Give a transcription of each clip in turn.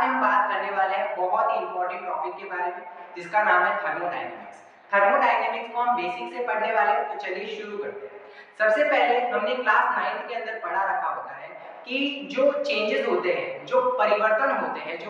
हम बात करने वाले हैं बहुत ही इंपॉर्टेंट टॉपिक के बारे में जिसका नाम है थर्मोडायनेमिक्स। थर्मोडायनेमिक्स को हम बेसिक से पढ़ने वाले हैं, तो चलिए शुरू करते हैं। सबसे पहले हमने क्लास 9 के अंदर पढ़ा रखा होता है कि जो चेंजेस होते हैं, जो परिवर्तन होते हैं, जो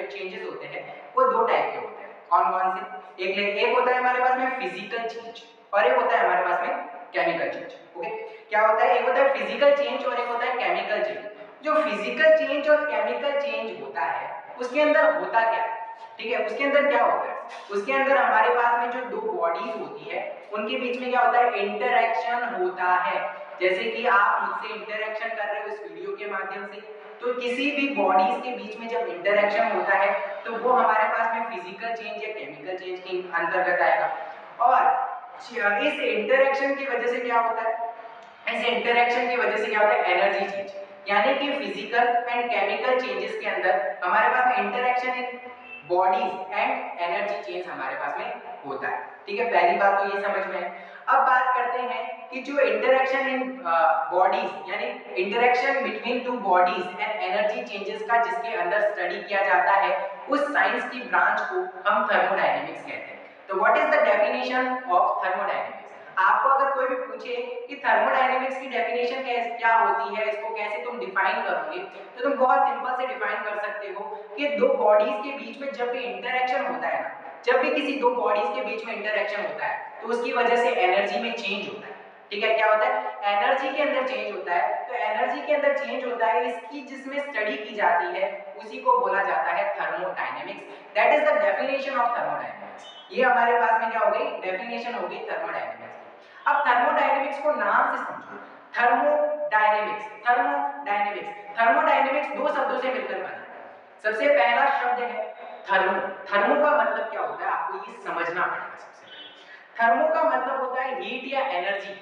चेंजेस होते हैं, वो दो टाइप के होते हैं। कौन कौन से? एक होता है हमारे पास में फिजिकल चेंज और एक होता है हमारे पास में केमिकल चेंज। ओके, क्या होता है? एक होता है फिजिकल चेंज और एक होता है केमिकल चेंज। जो फिजिकल चेंज और केमिकल चेंज होता है उसके अंदर होता क्या है? ठीक है, उसके अंदर क्या होता है? उसके अंदर हमारे पास में जो दो बॉडीज होती है उनके बीच में क्या होता है? इंटरैक्शन होता है। जैसे कि आप मुझसे इंटरैक्शन कर रहे हो इस वीडियो के माध्यम से, तो किसी भी बॉडीज के बीच में जब इंटरैक्शन होता है तो वो हमारे पास में फिजिकल चेंज या केमिकल चेंज के अंतर्गत आएगा। और इस इंटरैक्शन की वजह से क्या होता है? इस इंटरैक्शन की वजह से क्या होता है? एनर्जी चेंज, यानी कि फिजिकल एंड केमिकल चेंजेस के अंदर हमारे पास में interaction in bodies and energy change हमारे पास में होता है। ठीक है, पहली बात तो ये समझ में है। अब बात करते हैं कि जो इंटरैक्शन इन बॉडीज यानी interaction between two bodies and energy changes का जिसके अंदर स्टडी किया जाता है उस साइंस की ब्रांच को हम थर्मोडायनेमिक्स कहते हैं। तो what is the definition of thermodynamics? आपको अगर कोई भी पूछे कि थर्मोडायनेमिक्स की डेफिनेशन क्या होती है, इसको कैसे तुम डिफाइन करोगे, तो तुम बहुत सिंपल से डिफाइन कर सकते हो कि दो बॉडीज के बीच में जब भी इंटरैक्शन होता है ना, जब भी किसी दो बॉडीज के बीच में इंटरैक्शन होता है तो उसकी वजह से एनर्जी में चेंज होता है। ठीक है, क्या होता है? एनर्जी के अंदर चेंज होता है। तो एनर्जी के अंदर चेंज होता है, इसकी जिसमें स्टडी की जाती है उसी को बोला जाता है thermodynamics. That is the definition of thermodynamics. ये हमारे पास में क्या हो गई? डेफिनेशन हो गई थर्मोडायनेमिक्स। अब थर्मोडायनेमिक्स को नाम से समझो। थर्मोडायनेमिक्स, थर्मोडायनेमिक्स दो शब्दों से मिलकर बना है। सबसे पहला शब्द है थर्मो। थर्मो का मतलब क्या होता है आपको ये समझना पड़ेगा। सबसे पहले थर्मो का मतलब होता है हीट या एनर्जी।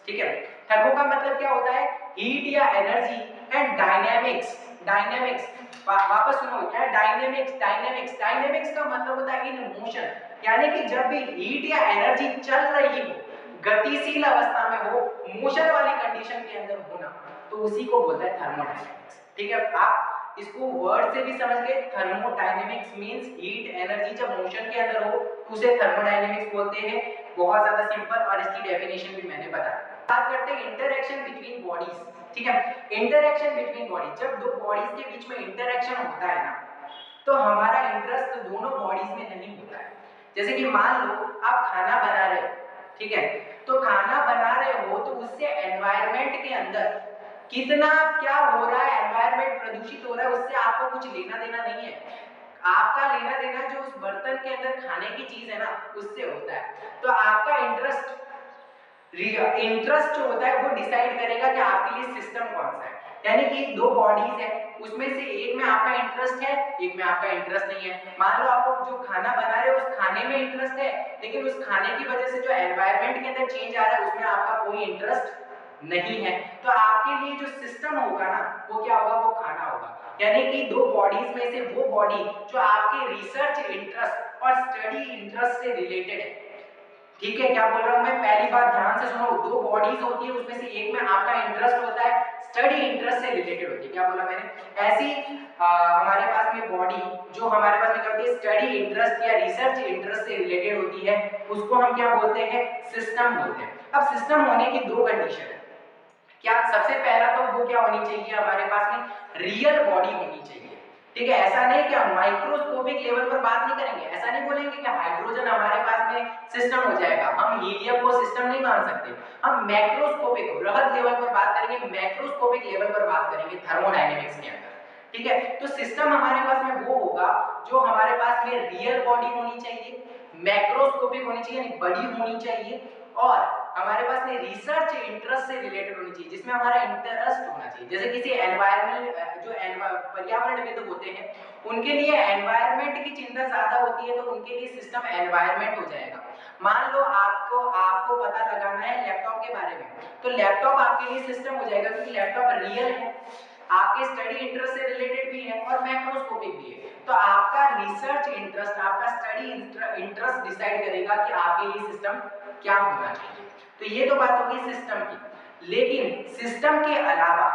ठीक है, थर्मो का मतलब क्या होता है? हीट या एनर्जी। एंड डायनेमिक्स, वापस सुनो क्या है? डायनेमिक्स का मतलब होता है इन मोशन, यानी कि जब भी हीट या एनर्जी चल रही हो, गतिशील अवस्था में हो, मोशन वाली कंडीशन के अंदर होना, तो उसी को बोलता है थर्मोडायनेमिक्स। ठीक है, आप इसको वर्ड से भी समझ गए। थर्मोडायनेमिक्स मींस हीट एनर्जी जब मोशन के अंदर हो तो उसे थर्मोडायनेमिक्स बोलते हैं। बहुत ज्यादा सिंपल, और इसकी डेफिनेशन भी मैंने बताया। बात करते हैं इंटरैक्शन बिटवीन बॉडीज। ठीक है, इंटरैक्शन बिटवीन बॉडीज, जब दो बॉडीज के बीच में इंटरैक्शन होता है ना, तो हमारा इंटरेस्ट दोनों बॉडीज में नहीं होता है। जैसे कि मान लो आप खाना बना रहे हो, ठीक है, तो खाना बना रहे हो तो उससे एनवायरनमेंट के अंदर कितना क्या हो रहा है, एनवायरनमेंट प्रदूषित हो रहा है, उससे आपको कुछ लेना देना नहीं है। आपका लेना देना जो उस बर्तन के अंदर खाने की चीज है ना, उससे होता है। तो आपका इंटरेस्ट जो होता है वो डिसाइड करेगा कि आपके लिए सिस्टम कौन सा है। यानी कि दो बॉडीज है, उसमें से एक में आपका इंटरेस्ट है, एक में आपका इंटरेस्ट नहीं है। मान लो आपको जो खाना बना रहे हो उस खाने में इंटरेस्ट है, लेकिन उस खाने की वजह से जो एनवायरनमेंट के अंदर चेंज आ रहा है उसमें आपका कोई इंटरेस्ट नहीं है। तो आपके लिए जो सिस्टम होगा ना, वो क्या होगा? वो खाना होगा। यानी कि दो बॉडीज में से वो बॉडी जो आपके रिसर्च इंटरेस्ट और स्टडी इंटरेस्ट से रिलेटेड है। ठीक है, क्या बोल रहा हूं मैं? पहली बात ध्यान से सुनो। दो बॉडीज होती है, उसमें से एक में आपका इंटरेस्ट होता है, स्टडी इंटरेस्ट से रिलेटेड होती है। क्या बोला मैंने? ऐसी हमारे पास में बॉडी जो हमारे पास में क्या होती है? स्टडी इंटरेस्ट या रिसर्च इंटरेस्ट से रिलेटेड होती है, उसको हम क्या बोलते हैं? सिस्टम बोलते हैं। अब सिस्टम होने की दो कंडीशन है। क्या? सबसे पहला तो वो क्या होनी चाहिए हमारे पास में? रियल बॉडी होनी चाहिए। ठीक है, ऐसा नहीं कि हम माइक्रोस्कोपिक लेवल पर बात नहीं करेंगे, ऐसा नहीं बोलेंगे कि हाइड्रोजन हमारे पास में सिस्टम हो जाएगा, हम हीलियम को सिस्टम नहीं मान सकते। हम मैक्रोस्कोपिक बृहद लेवल पर बात करेंगे, मैक्रोस्कोपिक लेवल पर बात करेंगे थर्मोडायनेमिक्स के अंदर। ठीक है, तो सिस्टम हमारे पास में वो होगा जो हमारे पास में रियल बॉडी होनी चाहिए, मैक्रोस्कोपिक होनी चाहिए, बड़ी होनी चाहिए, और हमारे पास में रिसर्च इंटरेस्ट से रिलेटेड होनी चाहिए, जिसमें हमारा इंटरेस्ट होना चाहिए। जैसे किसी एनवायरमेंट जो पर्यावरणविद होते हैं, उनके लिए एनवायरमेंट की चिंता ज्यादा होती है, तो उनके लिए सिस्टम एनवायरमेंट हो जाएगा। मान लो आपको पता लगाना है लैपटॉप के बारे में, तो लैपटॉप आपके लिए सिस्टम हो जाएगा, क्योंकि लैपटॉप रियल है, आपके स्टडी इंटरेस्ट से रिलेटेड भी है और मैक्रोस्कोपिक भी है। तो आपका रिसर्च इंटरेस्ट, आपका स्टडी इंटरेस्ट डिसाइड करेगा कि आपके लिए सिस्टम क्या होना चाहिए। तो ये तो बात होगी सिस्टम की। लेकिन सिस्टम के अलावा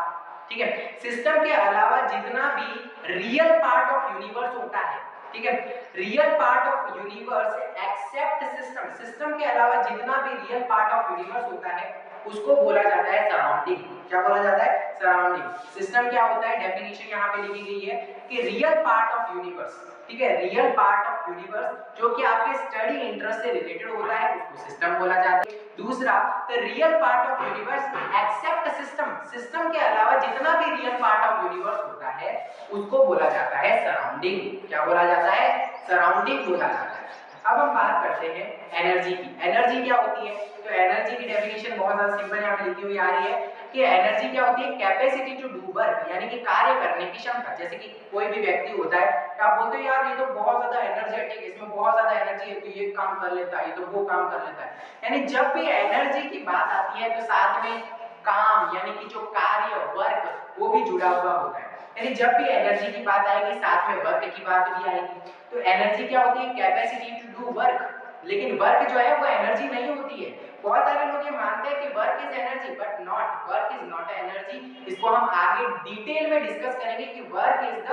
ठीक है। सिस्टम के अलावा जितना भी रियल पार्ट ऑफ यूनिवर्स होता है, ठीक है, real part of universe except system, system के अलावा जितना भी रियल पार्ट ऑफ यूनिवर्स होता है उसको बोला जाता है सराउंडिंग। क्या बोला जाता है? सराउंडिंग। सिस्टम क्या होता है? डेफिनेशन यहाँ पे लिखी गई है कि रियल पार्ट ऑफ यूनिवर्स, ठीक है, रियल पार्ट ऑफ यूनिवर्स जो कि आपके स्टडी इंटरेस्ट से रिलेटेड होता है उसको सिस्टम बोला जाता है। दूसरा, the real part of universe except system, system के अलावा जितना भी रियल पार्ट ऑफ यूनिवर्स होता है उसको बोला जाता है सराउंडिंग। क्या बोला जाता है? सराउंडिंग बोला जाता है। अब हम बात करते हैं एनर्जी की। एनर्जी क्या होती है? तो एनर्जी की डेफिनेशन बहुत ज्यादा सिंपल यहाँ पे लिखी हुई आ रही है कि एनर्जी क्या होती है? कैपेसिटी टू डू वर्क, यानी कि कार्य करने की क्षमता। जैसे कि कोई भी व्यक्ति होता है तो आप बोलते हो यार ये तो बहुत ज्यादा एनर्जेटिक है, इसमें बहुत ज्यादा एनर्जी है, तो ये काम कर लेता है, ये तो वो काम कर लेता है। यानी जब भी एनर्जी की बात आती है तो साथ में काम यानी कि जो कार्य वर्क वो भी जुड़ा हुआ होता है। यानी जब भी एनर्जी की बात आएगी साथ में वर्क की बात भी आएगी। तो एनर्जी क्या होती है? Capacity to do work. लेकिन वर्क जो है वो एनर्जी नहीं होती है। बहुत सारे लोग ये मानते हैं कि work is energy, but not, work is not energy. इसको हम आगे डिटेल में डिस्कस करेंगे कि work is the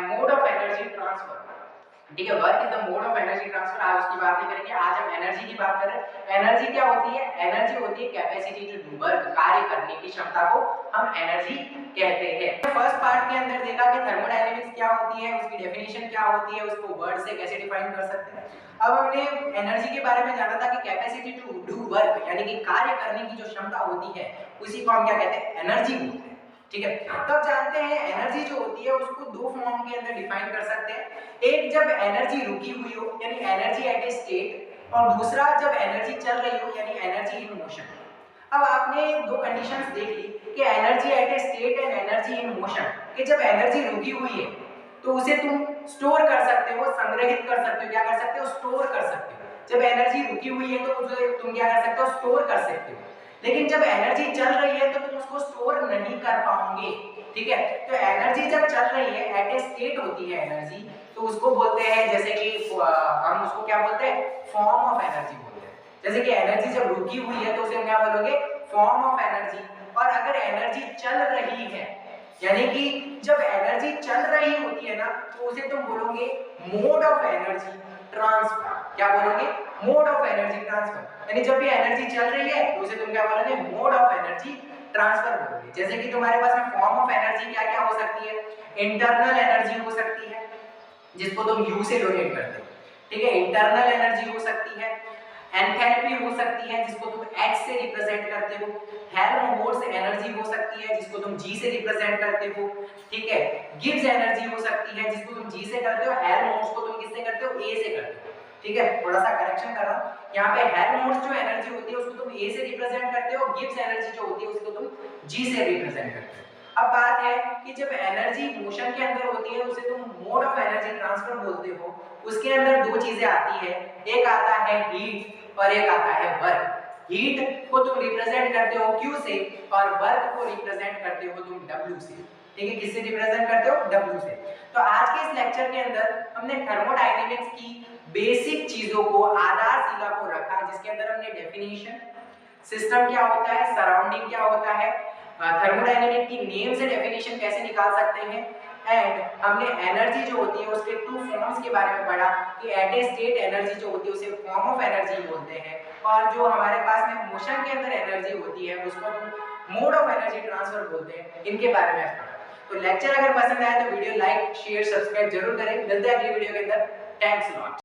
mode of energy transfer, ठीक है, work is the mode of energy transfer. आज उसकी बात नहीं करेंगे, आज हम एनर्जी की बात कर रहे हैं। एनर्जी क्या होती है? एनर्जी होती है कैपेसिटी टू डू वर्क, कार्य करने की क्षमता को हम एनर्जी कहते हैं। फर्स्ट पार्ट के अंदर देखा कि थर्मोडायनेमिक्स क्या होती है, उसकी डेफिनेशन क्या होती है, उसको वर्ड से कैसे डिफाइन कर सकते हैं। अब हमने एनर्जी के बारे में जाना था कि कैपेसिटी टू डू वर्क यानी कि कार्य करने की जो क्षमता होती है उसी को हम क्या कहते हैं? एनर्जी बोलते हैं, ठीक है। तब जानते हैं एनर्जी जो होती है उसको दो फॉर्म के अंदर डिफाइन कर सकते हैं। एक जब एनर्जी रुकी हुई हो यानी एनर्जी एट ए स्टेट, और दूसरा जब एनर्जी चल रही हो यानी एनर्जी इन मोशन। अब आपने दो कंडीशंस देख ली कि energy at A state and energy in motion, कि जब एनर्जी रुकी हुई है तो उसे तुम स्टोर कर सकते हो, संग्रहित कर सकते हो, क्या कर सकते हो? स्टोर कर सकते हो। जब एनर्जी रुकी हुई है तो उसे तुम क्या कर सकते हो? स्टोर कर सकते हो। लेकिन जब एनर्जी चल रही है तो तुम उसको स्टोर नहीं कर पाओगे, ठीक है। तो एनर्जी जब चल रही है एट ए स्टेट होती है एनर्जी, तो उसको बोलते हैं, जैसे कि हम उसको क्या बोलते हैं? फॉर्म ऑफ एनर्जी बोलते हैं। जैसे कि एनर्जी जब रुकी हुई है तो उसे क्या बोलोगे? Form of energy. और अगर एनर्जी चल रही है यानी कि जब एनर्जी चल रही होती है ना तो उसे तुम बोलोगे मोड ऑफ एनर्जी ट्रांसफर। क्या बोलोगे? Mode of energy transfer. यानी जब भी एनर्जी चल रही है तो उसे तुम क्या बोलोगे? मोड ऑफ एनर्जी ट्रांसफर बोलोगे। जैसे कि तुम्हारे पास में फॉर्म ऑफ एनर्जी क्या क्या हो सकती है? इंटरनल एनर्जी हो सकती है जिसको तुम यू से डोनेट करते हो, ठीक है, इंटरनल एनर्जी हो सकती है। एंथैल्पी हो सकती है जिसको तुम H से रिप्रेजेंट करते हो। हेल्महोल्ट्ज एनर्जी हो सकती है जिसको तुम G से रिप्रेजेंट करते हो, ठीक है। गिब्स एनर्जी हो सकती है जिसको तुम G से करते हो। हेल्महोल्ट्ज को तुम किससे करते हो? A से करते हो, ठीक है। थोड़ा सा करेक्शन कर रहा हूं, यहाँ पे हेल्महोल्ट्ज जो एनर्जी होती है उसको तुम A से रिप्रेजेंट करते हो, गिब्स एनर्जी जो होती है उसको तुम G से रिप्रेजेंट करते हो। अब बात है कि जब एनर्जी मोशन के अंदर होती है उसे तुम मोड ऑफ एनर्जी ट्रांसफर बोलते हो। उसके अंदर दो चीजें आती है, एक आता है हीट और एक आता है वर्क। हीट को तुम रिप्रेजेंट करते हो Q से और वर्क को रिप्रेजेंट करते हो तुम W से, ठीक है। किससे रिप्रेजेंट करते हो? W से। तो आज के इस लेक्चर के अंदर हमने थर्मोडायनेमिक्स की बेसिक चीजों को, आधारशिला को रखा, जिसके अंदर हमने डेफिनेशन, सिस्टम क्या होता है, सराउंडिंग क्या होता है, थर्मोडायनेमिक की नेम से डेफिनेशन कैसे निकाल सकते हैं, एंड हमने एनर्जी जो होती है उसके टू फॉर्म्स के बारे में पढ़ा कि एट ए स्टेट एनर्जी जो होती है उसे फॉर्म ऑफ एनर्जी बोलते हैं, और जो हमारे पास में मोशन के अंदर एनर्जी होती है उसको हम मोड ऑफ एनर्जी ट्रांसफर बोलते हैं। इनके बारे में पढ़ा। तो लेक्चर अगर पसंद आया तो वीडियो लाइक शेयर सब्सक्राइब जरूर करें। मिलते हैं अगली वीडियो के अंदर। Thanks lot.